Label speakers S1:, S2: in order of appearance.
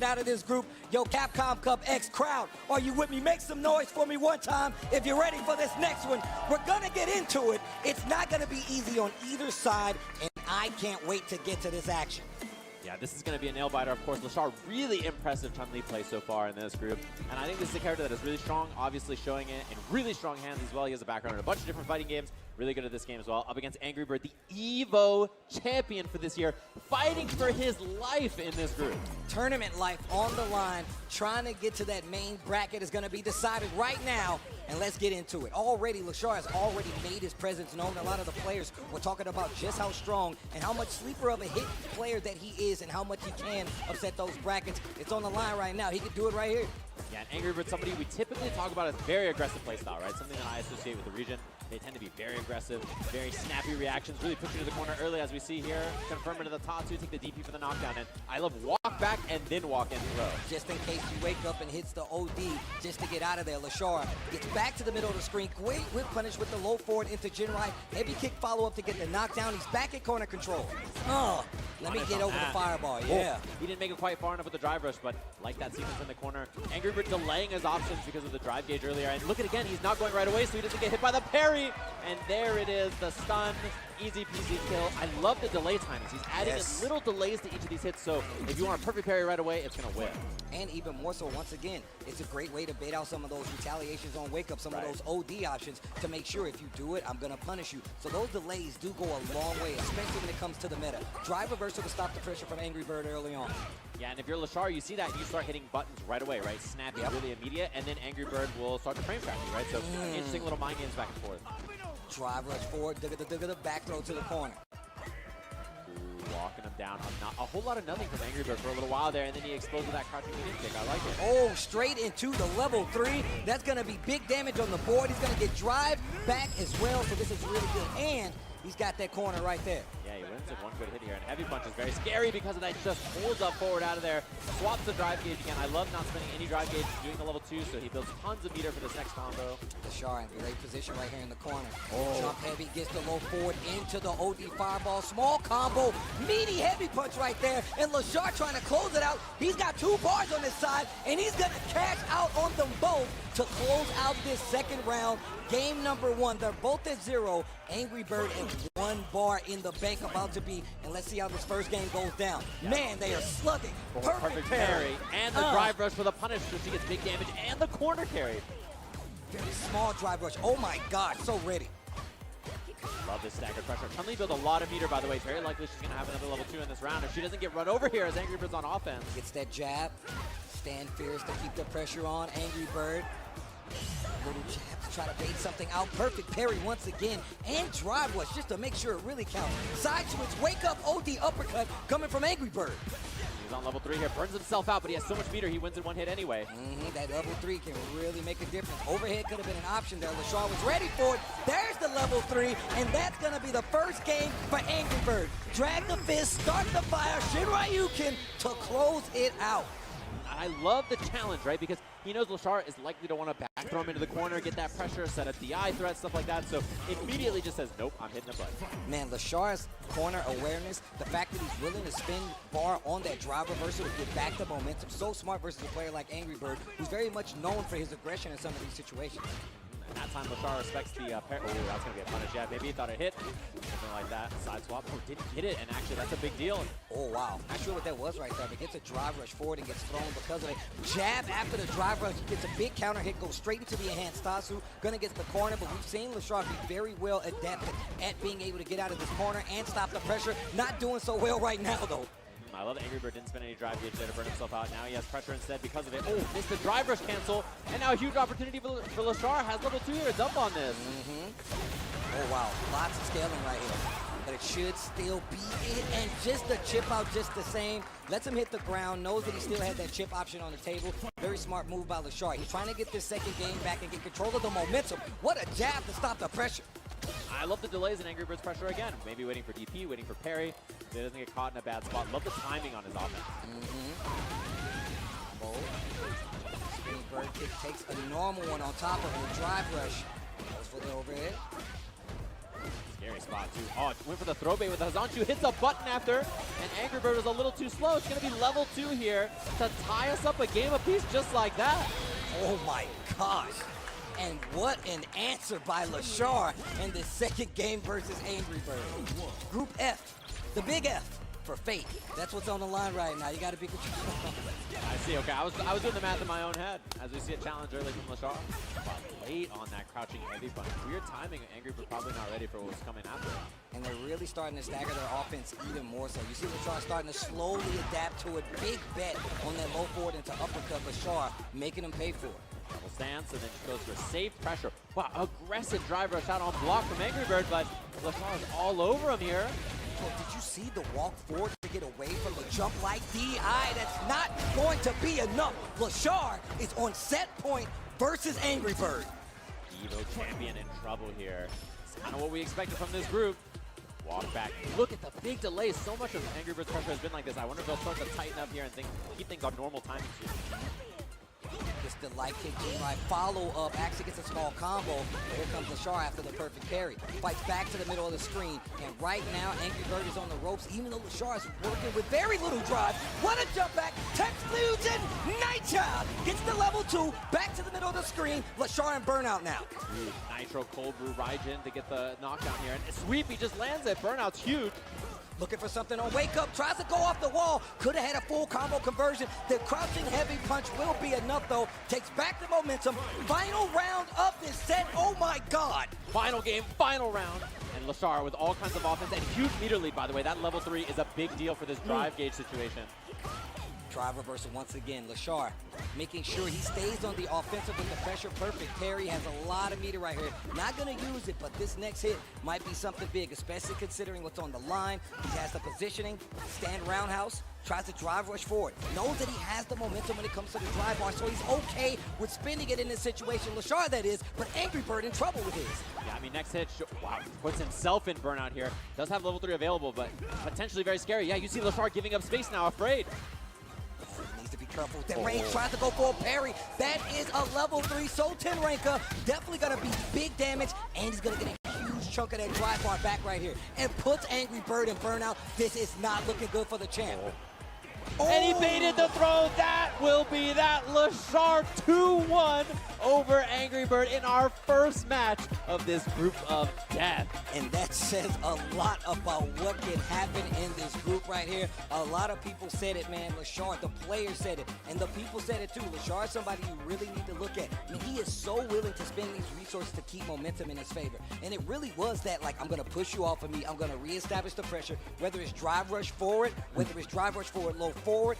S1: out of this group. Yo, Capcom Cup X crowd, are you with me? Make some noise for me one time if you're ready for this next one. We're gonna get into it. It's not gonna be easy on either side, and I can't wait to get to this action.
S2: Yeah, this is going to be a nail-biter. Of course, Leshar, really impressive Chun-Li play so far in this group. And I think this is a character that is really strong, obviously showing it in really strong hands as well. He has a background in a bunch of different fighting games. Really good at this game as well. Up against Angrybird, the EVO champion for this year, fighting for his life in this group.
S1: Tournament life on the line, trying to get to that main bracket is going to be decided right now. And let's get into it. Already, Leshar has already made his presence known. A lot of the players were talking about just how strong and how much sleeper of a hit player that he is and how much he can upset those brackets. It's on the line right now. He could do it right here.
S2: Yeah, and Angrybird, somebody we typically talk about as very aggressive playstyle, right? Something that I associate with the region. They tend to be very aggressive, very snappy reactions, really push you to the corner early, as we see here. Confirm into the Tatsu, take the DP for the knockdown, and I love walk back and then walk in throw.
S1: Just in case you wake up and hits the OD just to get out of there. Leshar gets back to the middle of the screen, quick whip punish with the low forward into Jinrai. Heavy kick follow-up to get the knockdown. He's back at corner control. Let me get over the fireball, yeah.
S2: Oh, he didn't make it quite far enough with the drive rush, but like that sequence in the corner. Angrybird delaying his options because of the drive gauge earlier. And look at again, he's not going right away, so he doesn't get hit by the parry. And there it is, the stun. Easy peasy kill. I love the delay timings. He's adding little delays to each of these hits, so if you want a perfect parry right away, it's going to whip.
S1: And even more so, once again, it's a great way to bait out some of those retaliations on wake up, some of those OD options to make sure if you do it, I'm going to punish you. So those delays do go a long way, especially when it comes to the meta. Drive reversal to stop the pressure from Angrybird early on.
S2: Yeah, and if you're Leshar, you see that, you start hitting buttons right away, right? Snappy, really immediate, and then Angrybird will start to frame trap you, right? So interesting little mind games back and forth.
S1: Drive rush forward, back throw to the corner.
S2: Walking him down. A whole lot of nothing from Angrybird for a little while there, and then he explodes with that crouching medium kick. I like it.
S1: Oh, straight into the level 3. That's going to be big damage on the board. He's going to get drive back as well, so this is really good. And he's got that corner right there.
S2: Yeah, he wins with one good hit here, and Heavy Punch is very scary because of that. Just holds up forward out of there, swaps the drive gauge again. I love not spending any drive gauge, doing the level 2, so he builds tons of meter for this next combo.
S1: Leshar in great position right here in the corner. Jump heavy, gets the low forward into the OD fireball. Small combo, meaty Heavy Punch right there, and Leshar trying to close it out. He's got 2 bars on his side, and he's going to cash out on them both to close out this second round. Game number 1, they're both at 0. Angrybird at 1 bar in the bank about to be, and let's see how this first game goes down. Man, they are slugging. Perfect parry.
S2: And the drive rush for the punish, so she gets big damage, and the corner carry.
S1: Very small drive rush. Oh my God, so ready.
S2: Love this staggered pressure. Chun-Li built a lot of meter, by the way. Very likely she's going to have another level 2 in this round if she doesn't get run over here as Angrybird's on offense.
S1: Gets that jab. Stand fierce to keep the pressure on. Angrybird. Little jab to try to bait something out. Perfect parry once again. And drive rush just to make sure it really counts. Side switch, wake up, OD uppercut coming from Angrybird.
S2: He's on level 3 here. Burns himself out, but he has so much meter, he wins in 1 hit anyway.
S1: That level 3 can really make a difference. Overhead could have been an option there. Leshar was ready for it. There's the level 3, and that's going to be the first game for Angrybird. Drag the fist, start the fire, Shinryuken to close it out.
S2: I love the challenge, right? Because he knows Leshar is likely to want to back throw him into the corner, get that pressure, set up DI threat, stuff like that. So immediately just says, nope, I'm hitting the button.
S1: Man, Leshar's corner awareness, the fact that he's willing to spin bar on that drive reversal to get back the momentum, so smart versus a player like Angrybird, who's very much known for his aggression in some of these situations.
S2: And that time Leshar respects the parry. Oh, that's going to be a punish. Yeah, maybe he thought it hit. Something like that. Side swap. Oh, didn't hit it, and actually that's a big deal.
S1: Oh, wow. Not sure what that was right there, but gets a drive rush forward and gets thrown because of it. Jab after the drive rush. He gets a big counter hit, goes straight into the enhanced Tatsu. Gonna get to the corner, but we've seen Leshar be very well adapted at being able to get out of this corner and stop the pressure. Not doing so well right now, though.
S2: I love that Angrybird didn't spend any drive gauge there to burn himself out. Now he has pressure instead because of it. Oh, missed the drive rush cancel. And now a huge opportunity for Leshar. Has level 2 here. It's up on this.
S1: Oh, wow. Lots of scaling right here. But it should still be it. And just the chip out just the same. Lets him hit the ground. Knows that he still had that chip option on the table. Very smart move by Leshar. He's trying to get this second game back and get control of the momentum. What a jab to stop the pressure.
S2: I love the delays in Angrybird's pressure again. Maybe waiting for DP, waiting for parry. So he doesn't get caught in a bad spot. Love the timing on his offense.
S1: Spinning bird kick takes a normal one on top of a drive rush. Goes for the overhead.
S2: Scary spot. Went for the throw bait with Hazanchu, hits a button after, and Angrybird was a little too slow. It's going to be level 2 here to tie us up a game apiece just like that.
S1: Oh my gosh. And what an answer by Leshar in the second game versus Angrybird. Group F, the big F for fate. That's what's on the line right now. You got to be control.
S2: I see. Okay, I was doing the math in my own head as we see a challenge early from Leshar. But late on that crouching heavy punch. Weird timing. Angrybird probably not ready for what was coming after.
S1: And they're really starting to stagger their offense even more so. You see Leshar starting to slowly adapt to a big bet on that low forward into uppercut. Leshar making them pay for it.
S2: Double stance, and then she goes for safe pressure. Wow, aggressive drive rush out on block from Angrybird, but Leshar is all over him here.
S1: Oh, did you see the walk forward to get away from the jump like DI? That's not going to be enough. Leshar is on set point versus Angrybird.
S2: Evo champion in trouble here. It's kind of what we expected from this group. Walk back. Look at the big delays. So much of Angrybird's pressure has been like this. I wonder if they'll start to tighten up here and keep things on normal timing soon.
S1: Gets the light kick, right follow up, actually gets a small combo. Here comes Leshar after the perfect parry. Fights back to the middle of the screen, and right now Angrybird is on the ropes, even though Leshar is working with very little drive. What a jump back, Tex Fusion, Nightchild gets the level 2, back to the middle of the screen. Leshar and Burnout now.
S2: Nitro cold brew Raijin to get the knockdown here, and sweep, he just lands it. Burnout's huge.
S1: Looking for something on wake up, tries to go off the wall, could have had a full combo conversion. The crouching heavy punch will be enough though, takes back the momentum. Final round of this set, oh my God.
S2: Final game, final round. And Leshar with all kinds of offense and huge meter lead, by the way. That level 3 is a big deal for this drive gauge situation.
S1: Drive reversal once again. Leshar making sure he stays on the offensive with the pressure. Perfect parry, has a lot of meter right here. Not going to use it, but this next hit might be something big, especially considering what's on the line. He has the positioning, stand roundhouse, tries to drive rush forward. Knows that he has the momentum when it comes to the drive bar, so he's okay with spinning it in this situation. Leshar, that is, but Angrybird in trouble with his.
S2: Yeah, I mean, next hit, wow, puts himself in burnout here. Does have level 3 available, but potentially very scary. Yeah, you see Leshar giving up space now, afraid.
S1: Needs to be careful with that range. Tries to go for a parry. That is a level 3 Soul 10 ranker. Definitely going to be big damage, and he's going to get a huge chunk of that drive bar back right here. And puts Angrybird in burnout. This is not looking good for the champ.
S2: And he baited the throw. That will be that. Leshar 2-1 over Angrybird in our first match of this group of death.
S1: And that says a lot about what can happen in this group right here. A lot of people said it, man. Leshar, the players said it, and the people said it too. Leshar is somebody you really need to look at. I mean, he is so willing to spend these resources to keep momentum in his favor. And it really was that, like, I'm going to push you off of me. I'm going to reestablish the pressure, whether it's drive rush forward, whether it's drive rush forward low forward,